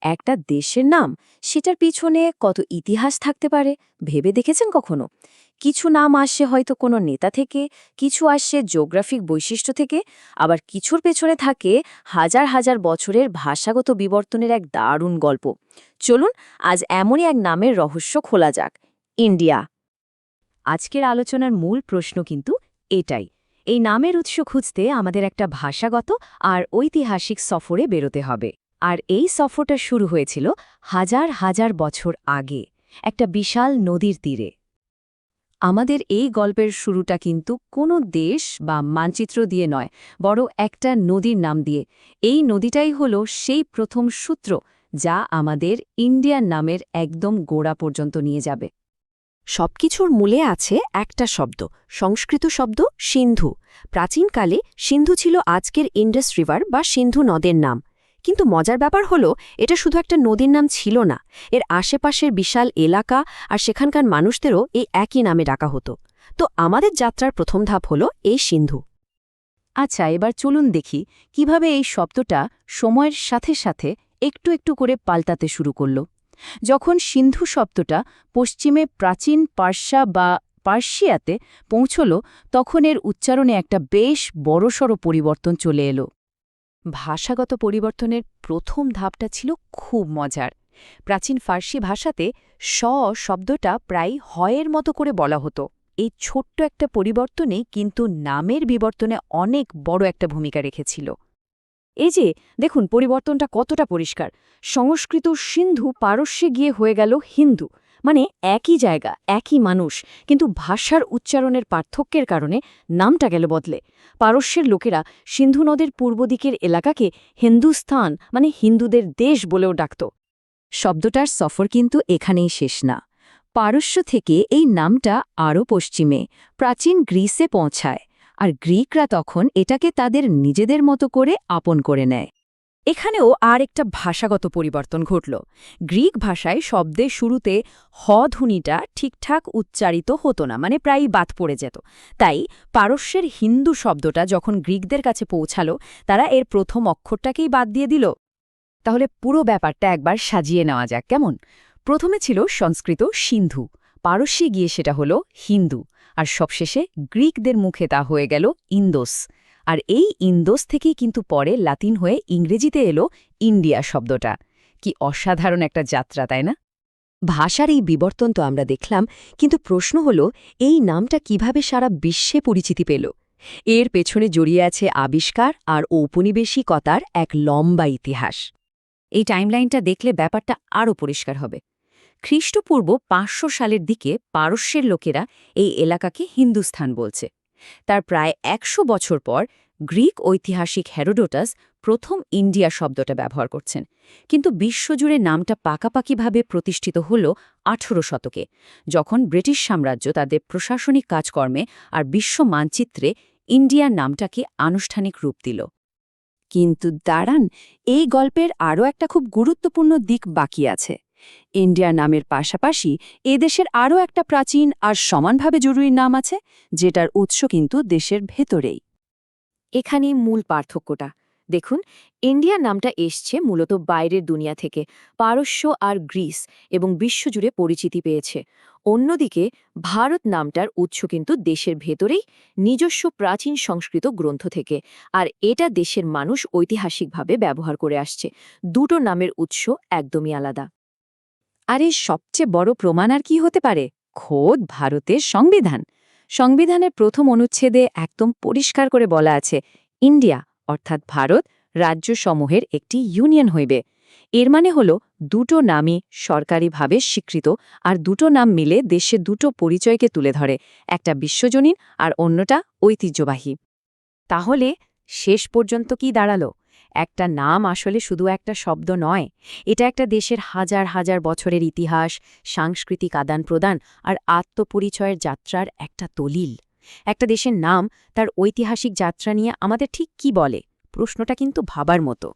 একটা দেশের নাম, সেটার পিছনে কত ইতিহাস থাকতে পারে ভেবে দেখেছেন কখনো? কিছু নাম আসে হয়তো কোনো নেতা থেকে, কিছু আসে জিওগ্রাফিক বৈশিষ্ট্য থেকে, আবার কিছুর পেছনে থাকে হাজার হাজার বছরের ভাষাগত বিবর্তনের এক দারুণ গল্প। চলুন আজ এমনই এক নামের রহস্য খোলা যাক, ইন্ডিয়া। আজকের আলোচনার মূল প্রশ্ন কিন্তু এটাই। এই নামের উৎস খুঁজতে আমাদের একটা ভাষাগত আর ঐতিহাসিক সফরে বেরোতে হবে। আর এই সফরটা শুরু হয়েছিল হাজার হাজার বছর আগে, একটা বিশাল নদীর তীরে। আমাদের এই গল্পের শুরুটা কিন্তু কোনো দেশ বা মানচিত্র দিয়ে নয়, বড় একটা নদীর নাম দিয়ে। এই নদীটাই হলো সেই প্রথম সূত্র, যা আমাদের ইন্ডিয়ান নামের একদম গোড়া পর্যন্ত নিয়ে যাবে। সবকিছুর মূলে আছে একটা শব্দ, সংস্কৃত শব্দ সিন্ধু। প্রাচীনকালে সিন্ধু ছিল আজকের ইন্ডাস রিভার বা সিন্ধু নদের নাম। কিন্তু মজার ব্যাপার হলো, এটা শুধু একটা নদীর নাম ছিল না, এর আশেপাশের বিশাল এলাকা আর সেখানকার মানুষদেরও এই একই নামে ডাকা হতো। তো আমাদের যাত্রার প্রথম ধাপ হলো এই সিন্ধু। আচ্ছা, এবার চলুন দেখি কিভাবে এই শব্দটা সময়ের সাথে সাথে একটু একটু করে পাল্টাতে শুরু করল। যখন সিন্ধু শব্দটা পশ্চিমে প্রাচীন পার্সা বা পার্সিয়াতে পৌঁছল, তখন এর উচ্চারণে একটা বেশ বড়সড় পরিবর্তন চলে এলো। ভাষাগত পরিবর্তনের প্রথম ধাপটা ছিল খুব মজার। প্রাচীন ফার্সি ভাষাতে স শব্দটা প্রায় হয়ের মতো করে বলা হতো। এই ছোট্ট একটা পরিবর্তনেই কিন্তু নামের বিবর্তনে অনেক বড় একটা ভূমিকা রেখেছিল। এই যে দেখুন পরিবর্তনটা কতটা পরিষ্কার। সংস্কৃত সিন্ধু পারস্যে গিয়ে হয়ে গেল হিন্দু, মানে একই জায়গা, একই মানুষ, কিন্তু ভাষার উচ্চারণের পার্থক্যের কারণে নামটা গেল বদলে। পারস্যের লোকেরা সিন্ধু নদের পূর্ব দিকের এলাকাকে হিন্দুস্থান, মানে হিন্দুদের দেশ বলেও ডাকত। শব্দটার সফর কিন্তু এখানেই শেষ না। পারস্য থেকে এই নামটা আরও পশ্চিমে প্রাচীন গ্রিসে পৌঁছায়, আর গ্রিকরা তখন এটাকে তাদের নিজেদের মতো করে আপন করে নেয়। এখানেও আর একটা ভাষাগত পরিবর্তন ঘটল। গ্রিক ভাষায় শব্দের শুরুতে হ ধ্বনিটা ঠিকঠাক উচ্চারিত হতো না, মানে প্রায়ই বাদ পড়ে যেত। তাই পারস্যের হিন্দু শব্দটা যখন গ্রিকদের কাছে পৌঁছালো, তারা এর প্রথম অক্ষরটাকেই বাদ দিয়ে দিল। তাহলে পুরো ব্যাপারটা একবার সাজিয়ে নেওয়া যাক কেমন। প্রথমে ছিল সংস্কৃত সিন্ধু, পারস্যে গিয়ে সেটা হলো হিন্দু, আর সবশেষে গ্রিকদের মুখে তা হয়ে গেল ইন্দোস। আর এই ইন্দোস থেকেই কিন্তু পরে লাতিন হয়ে ইংরেজিতে এলো ইন্ডিয়া শব্দটা। কি অসাধারণ একটা যাত্রা, তাই না? ভাষার এই বিবর্তন তো আমরা দেখলাম, কিন্তু প্রশ্ন হলো, এই নামটা কিভাবে সারা বিশ্বে পরিচিতি পেল? এর পেছনে জড়িয়ে আছে আবিষ্কার আর ঔপনিবেশিকতার এক লম্বা ইতিহাস। এই টাইমলাইনটা দেখলে ব্যাপারটা আরও পরিষ্কার হবে। খ্রিস্টপূর্ব ৫০০ সালের দিকে পারস্যের লোকেরা এই এলাকাকে হিন্দুস্থান বলছে। তার প্রায় ১০০ বছর পর গ্রিক ঐতিহাসিক হেরোডোটাস প্রথম ইন্ডিয়া শব্দটা ব্যবহার করছেন। কিন্তু বিশ্বজুড়ে নামটা পাকাপাকিভাবে প্রতিষ্ঠিত হল ১৮ শতকে, যখন ব্রিটিশ সাম্রাজ্য তাদের প্রশাসনিক কাজকর্মে আর বিশ্ব মানচিত্রে ইন্ডিয়ার নামটাকে আনুষ্ঠানিক রূপ দিল। কিন্তু দাঁড়ান, এই গল্পের আরও একটা খুব গুরুত্বপূর্ণ দিক বাকি আছে। ইন্ডিয়া নামের পাশাপাশি এদেশের আরও একটা প্রাচীন আর সমানভাবে জরুরি নাম আছে, যেটার উৎস কিন্তু দেশের ভেতরেই। এখানেই মূল পার্থক্যটা দেখুন। ইন্ডিয়া নামটা এসছে মূলত বাইরের দুনিয়া থেকে, পারস্য আর গ্রিস, এবং বিশ্বজুড়ে পরিচিতি পেয়েছে। অন্যদিকে ভারত নামটার উৎস কিন্তু দেশের ভেতরেই, নিজস্ব প্রাচীন সংস্কৃত গ্রন্থ থেকে, আর এটা দেশের মানুষ ঐতিহাসিকভাবে ব্যবহার করে আসছে। দুটো নামের উৎস একদমই আলাদা। আর এর সবচেয়ে বড় প্রমাণ আর কি হতে পারে? খোদ ভারতের সংবিধান। সংবিধানের প্রথম অনুচ্ছেদে একদম পরিষ্কার করে বলা আছে, ইন্ডিয়া অর্থাৎ ভারত রাজ্যসমূহের একটি ইউনিয়ন হইবে। এর মানে হল দুটো নামই সরকারিভাবে স্বীকৃত, আর দুটো নাম মিলে দেশে দুটো পরিচয়কে তুলে ধরে, একটা বিশ্বজনীন আর অন্যটা ঐতিহ্যবাহী। তাহলে শেষ পর্যন্ত কি দাঁড়ালো? একটা নাম আসলে শুধু একটা শব্দ নয়, এটা একটা দেশের হাজার হাজার বছরের ইতিহাস, সাংস্কৃতিক আদান-প্রদান আর আত্মপরিচয়ের যাত্রার একটা দলিল। একটা দেশের নাম তার ঐতিহাসিক যাত্রা নিয়ে আমাদের ঠিক কি বলে? প্রশ্নটা কিন্তু ভাবার মতো।